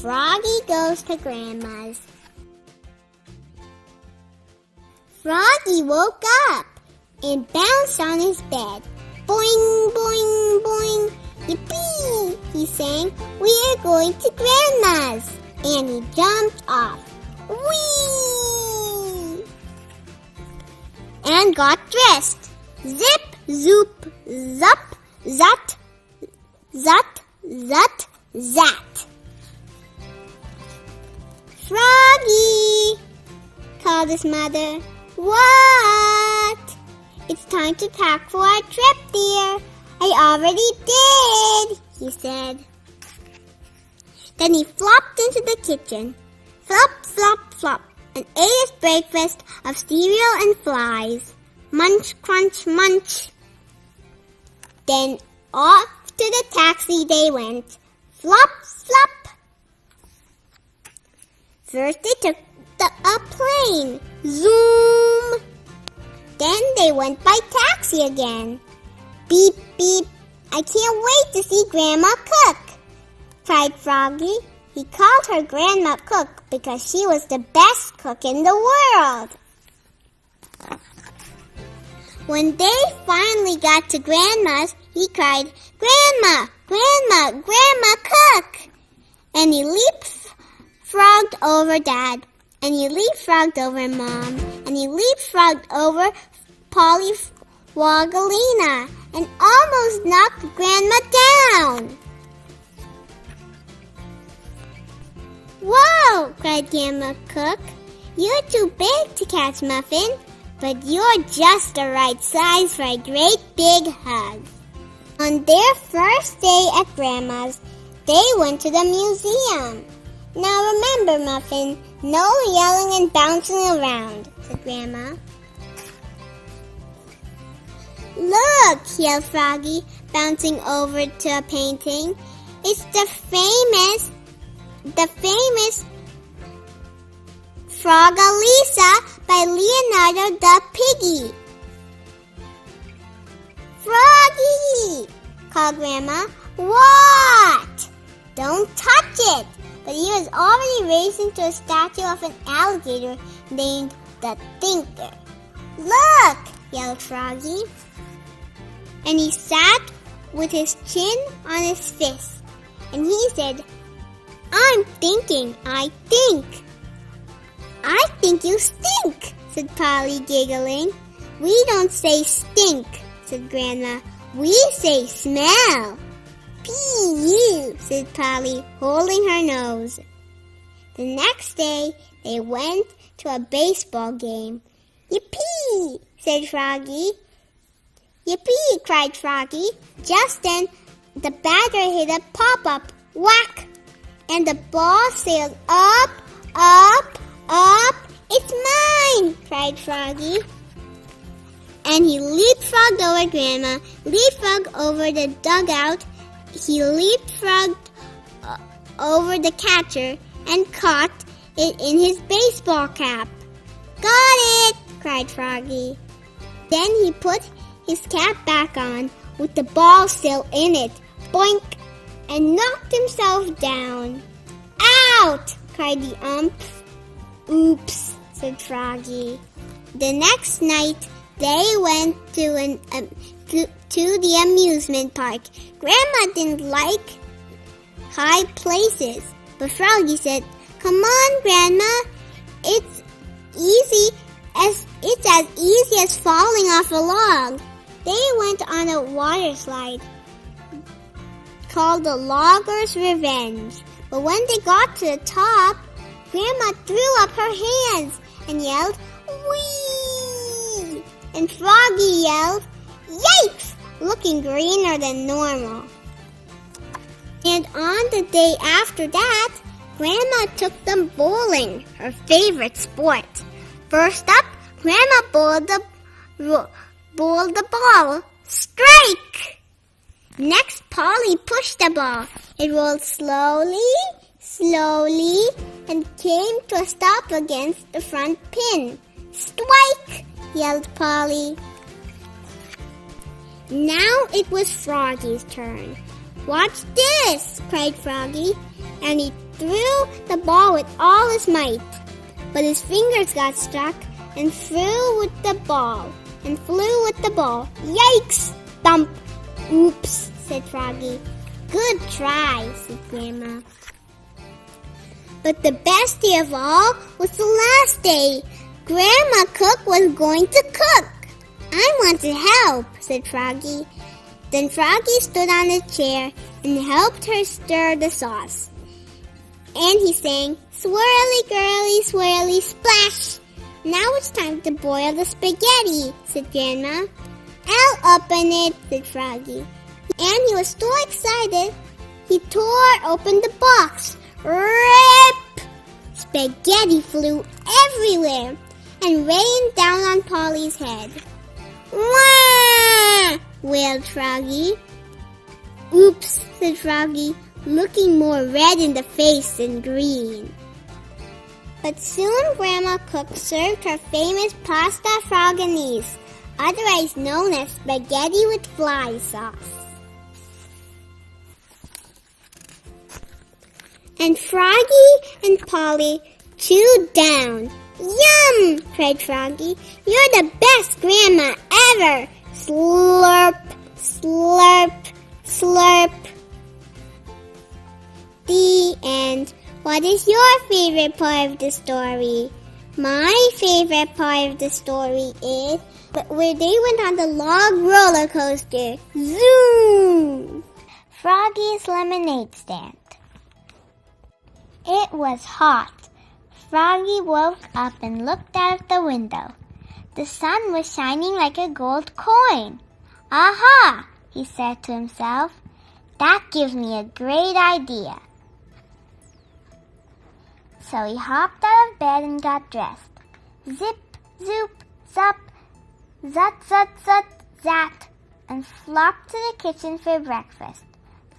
Froggy goes to Grandma's. Froggy woke up and bounced on his bed. Boing, boing, boing. Yippee, he sang. We are going to Grandma's. And he jumped off. Whee! And got dressed. Zip, zoop, zup, zut, zut, zut, zat. Froggy, called his mother. What? It's time to pack for our trip, dear. I already did, he said. Then he flopped into the kitchen. Flop, flop, flop, and ate his breakfast of cereal and flies. Munch, crunch, munch. Then off to the taxi they went. Flop, flop. First they took a plane. Zoom. Then they went by taxi again. Beep, beep. I can't wait to see Grandma cook, cried Froggy. He called her Grandma Cook because she was the best cook in the world. When they finally got to Grandma's, he cried, Grandma, Grandma, Grandma Cook! And he leapfrogged over Dad, and he leapfrogged over Mom, and he leapfrogged over Polly Wogalina, and almost knocked Grandma down. Whoa, cried Grandma Cook. You're too big to catch Muffin, but you're just the right size for a great big hug. On their first day at Grandma's, they went to the museum. Now remember, Muffin, no yelling and bouncing around, said Grandma. Look, yelled Froggy, bouncing over to a painting. It's the famous Frogalisa by Leonardo da Piggy. Froggy, called Grandma. What? Don't touch it. But he was already racing to a statue of an alligator named the Thinker. Look, yelled Froggy. And he sat with his chin on his fist. And he said, I'm thinking, I think. I think you stink, said Polly, giggling. We don't say stink, said Grandma. We say smell. P.U., said Polly, holding her nose. The next day, they went to a baseball game. Yippee, said Froggy. Yippee, cried Froggy. Just then, the batter hit a pop-up. Whack! And the ball sailed up, up, up. It's mine, cried Froggy. And he leapfrogged over Grandma, leapfrogged over the dugout. He leapfrogged over the catcher and caught it in his baseball cap. Got it, cried Froggy. Then he put his cap back on with the ball still in it. Boink! And knocked himself down. Out! Cried the ump. Oops, said Froggy. The next night, they went to the amusement park. Grandma didn't like high places, but Froggy said, Come on, Grandma. It's as easy as falling off a log. They went on a water slide called the Logger's Revenge. But when they got to the top, Grandma threw up her hands and yelled, Whee! And Froggy yelled, Yikes! Looking greener than normal. And on the day after that, Grandma took them bowling, her favorite sport. First up, Grandma bowled the ball. Strike! Next, Polly pushed the ball. It rolled slowly, and came to a stop against the front pin. Strike! Yelled Polly. Now it was Froggy's turn. Watch this! Cried Froggy, and he threw the ball with all his might. But his fingers got stuck and flew with the ball. Yikes! Thump! Oops, said Froggy. Good try, said Grandma. But the best day of all was the last day. Grandma Cook was going to cook. I want to help, said Froggy. Then Froggy stood on a chair and helped her stir the sauce. And he sang, swirly, girly, swirly, splash. Now it's time to boil the spaghetti, said Grandma. I'll open it, said Froggy. And he was so excited, he tore open the box. Rip! Spaghetti flew everywhere and rained down on Polly's head. Wah! Wailed Froggy. Oops, said Froggy, looking more red in the face than green. But soon Grandma Cook served her famous pasta froganese, otherwise known as spaghetti with fly sauce. And Froggy and Polly chewed down. Yum! Cried Froggy. You're the best grandma ever! Slurp, slurp, slurp. The end. What is your favorite part of the story? My favorite part of the story is where they went on the log roller coaster. Zoom! Froggy's lemonade stand. It was hot. Froggy woke up and looked out of the window. The sun was shining like a gold coin. Aha! He said to himself. That gives me a great idea. So he hopped out of bed and got dressed. Zip, zoop, zup, zut, zut, zut, zat, and flopped to the kitchen for breakfast.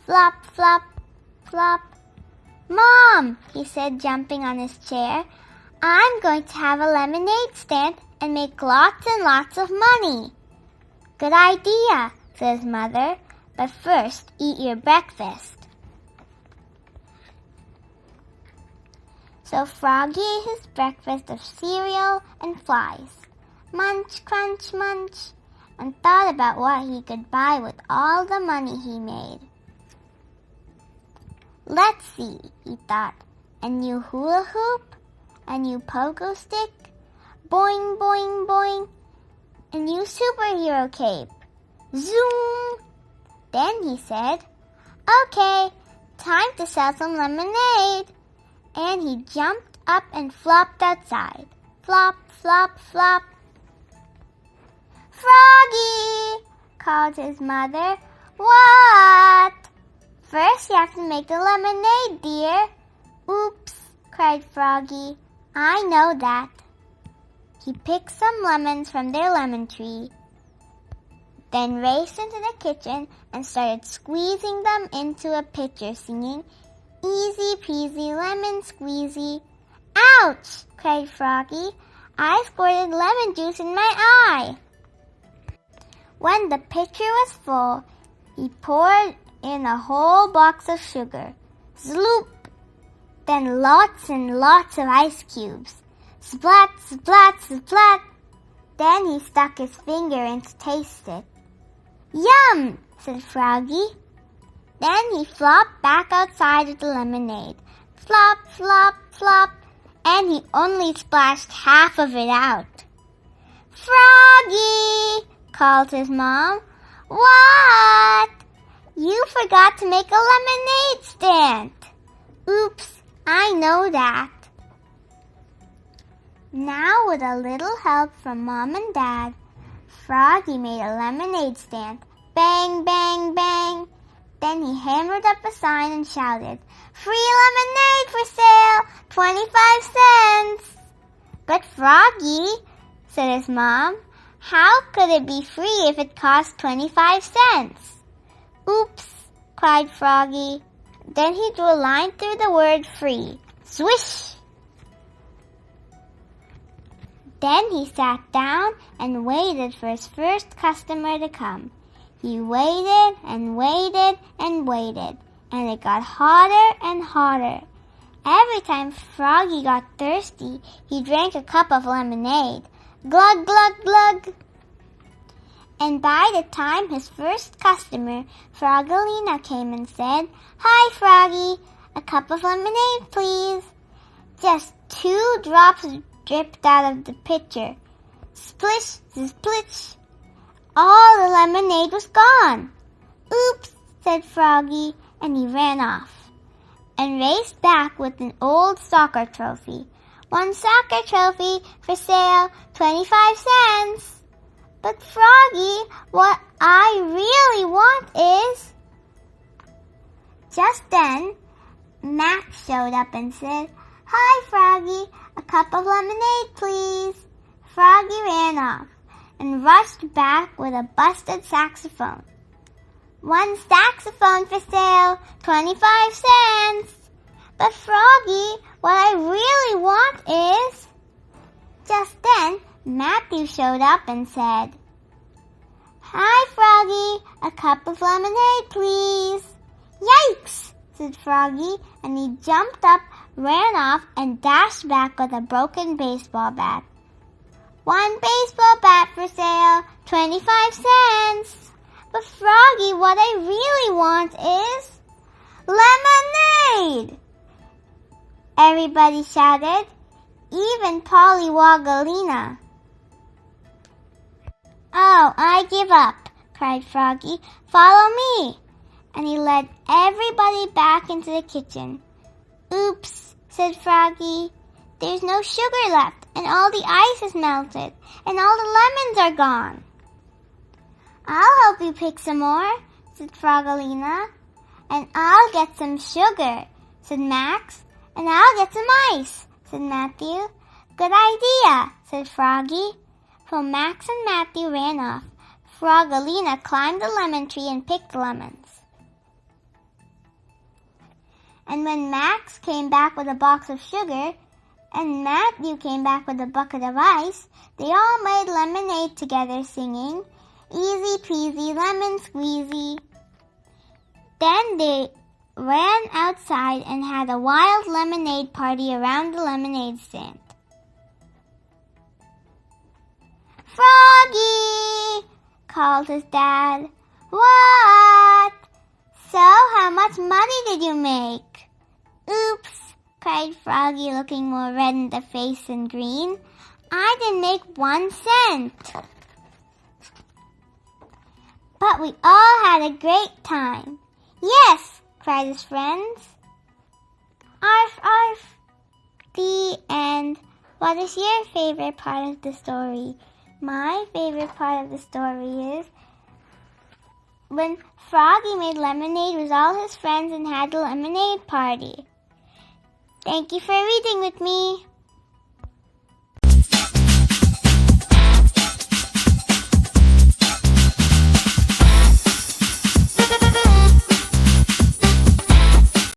Flop, flop, flop. Mom, he said, jumping on his chair, I'm going to have a lemonade stand and make lots and lots of money. Good idea, said his mother, but first eat your breakfast. So Froggy ate his breakfast of cereal and flies. Munch, crunch, munch, and thought about what he could buy with all the money he made. Let's see, he thought, a new hula hoop, a new pogo stick, boing, boing, boing, a new superhero cape. Zoom! Then he said, okay, time to sell some lemonade. And he jumped up and flopped outside. Flop, flop, flop. Froggy! Called his mother. What? First you have to make the lemonade, dear. Oops, cried Froggy. I know that. He picked some lemons from their lemon tree, then raced into the kitchen and started squeezing them into a pitcher, singing, Easy peasy lemon squeezy. Ouch! Cried Froggy. I squirted lemon juice in my eye. When the pitcher was full, he poured in a whole box of sugar. Sloop! Then lots and lots of ice cubes. Splat, splat, splat. Then he stuck his finger in to taste it. Yum! Said Froggy. Then he flopped back outside with the lemonade. Flop, flop, flop, and he only splashed half of it out. Froggy! Called his mom. What? You forgot to make a lemonade stand. Oops, I know that. Now, with a little help from Mom and Dad, Froggy made a lemonade stand. Bang, bang, bang. Then he hammered up a sign and shouted, Free lemonade for sale, 25 cents. But Froggy, said his mom, how could it be free if it cost 25 cents? Oops, cried Froggy. Then he drew a line through the word free. Swish! Then he sat down and waited for his first customer to come. He waited and waited and waited, and it got hotter and hotter. Every time Froggy got thirsty, he drank a cup of lemonade. Glug, glug, glug. And by the time his first customer, Froggalina, came and said, "Hi, Froggy, a cup of lemonade, please." Just 2 drops dripped out of the pitcher. Splish, splish. All the lemonade was gone. "Oops," said Froggy, and he ran off and raced back with an old soccer trophy. "One soccer trophy for sale, 25 cents. "But Froggy, what I really want is..." Just then, Max showed up and said, "Hi, Froggy, a cup of lemonade, please." Froggy ran off and rushed back with a busted saxophone. "One saxophone for sale, 25 cents. "But Froggy, what I really want is..." Just then, Matthew showed up and said, "Hi, Froggy, a cup of lemonade, please." "Yikes," said Froggy, and he jumped up, ran off, and dashed back with a broken baseball bat. "One baseball bat for sale, 25 cents. "But Froggy, what I really want is..." "Lemonade!" everybody shouted, even Pollywoggalina. "Oh, I give up," cried Froggy. "Follow me." And he led everybody back into the kitchen. "Oops," said Froggy. "There's no sugar left, and all the ice is melted, and all the lemons are gone." "I'll help you pick some more," said Froggalina. "And I'll get some sugar," said Max. "And I'll get some ice," said Matthew. "Good idea," said Froggy. So Max and Matthew ran off. Froggalina climbed the lemon tree and picked lemons. And when Max came back with a box of sugar, and Matthew came back with a bucket of ice, they all made lemonade together, singing, "Easy peasy lemon squeezy." Then they ran outside and had a wild lemonade party around the lemonade stand. "Froggy!" called his dad. "What? So, how much money did you make?" "Oops," cried Froggy, looking more red in the face than green. "I didn't make 1 cent." "But we all had a great time." "Yes," cried his friends. Arf, arf. The end. What is your favorite part of the story? My favorite part of the story is when Froggy made lemonade with all his friends and had the lemonade party. Thank you for reading with me.